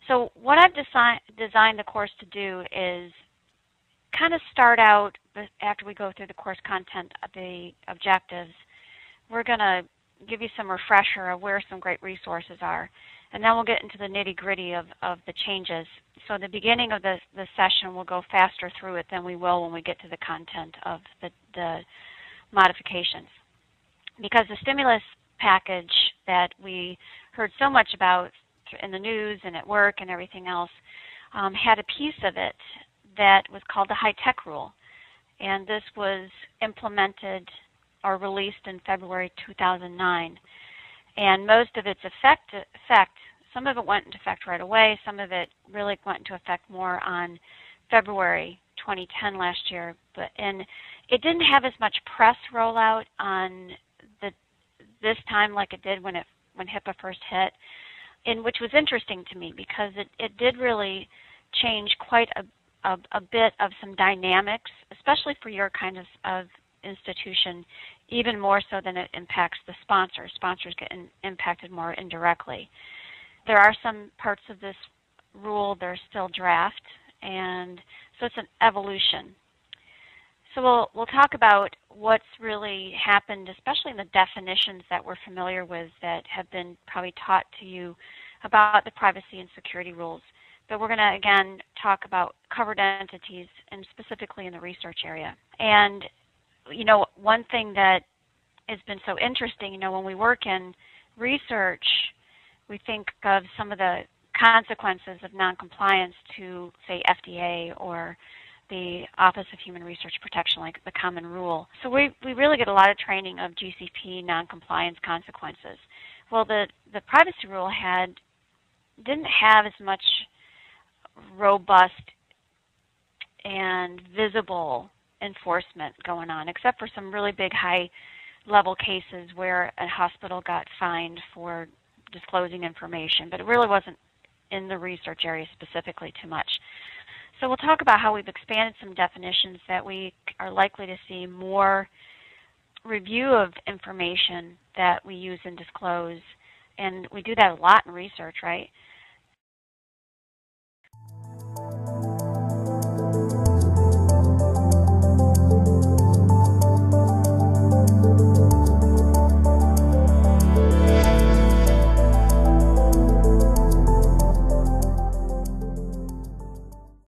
So what I've designed the course to do is kind of start out, after we go through the course content of the objectives, we're going to give you some refresher of where some great resources are. And then we'll get into the nitty-gritty of the changes. So the beginning of the session, we'll go faster through it than we will when we get to the content of the modifications. Because the stimulus package that we heard so much about in the news and at work and everything else had a piece of it that was called the HITECH Rule. And this was implemented or released in February 2009. And most of its effect, some of it went into effect right away, some of it really went into effect more on February 2010 last year. And it didn't have as much press rollout on this time like it did when HIPAA first hit, which was interesting to me because it did really change quite a bit of some dynamics, especially for your kind of institution, even more so than it impacts the sponsors. Sponsors get impacted more indirectly. There are some parts of this rule that are still draft, and so it's an evolution. So we'll talk about what's really happened, especially in the definitions that we're familiar with that have been probably taught to you about the privacy and security rules. But we're going to, again, talk about covered entities, and specifically in the research area. And, you know, one thing that has been so interesting, you know, when we work in research, we think of some of the consequences of noncompliance to, say, FDA or the Office of Human Research Protection, like the Common Rule. So we really get a lot of training of GCP noncompliance consequences. Well, the privacy rule didn't have as much robust and visible enforcement going on, except for some really big high-level cases where a hospital got fined for disclosing information, but it really wasn't in the research area specifically too much. So we'll talk about how we've expanded some definitions that we are likely to see more review of information that we use and disclose, and we do that a lot in research, right?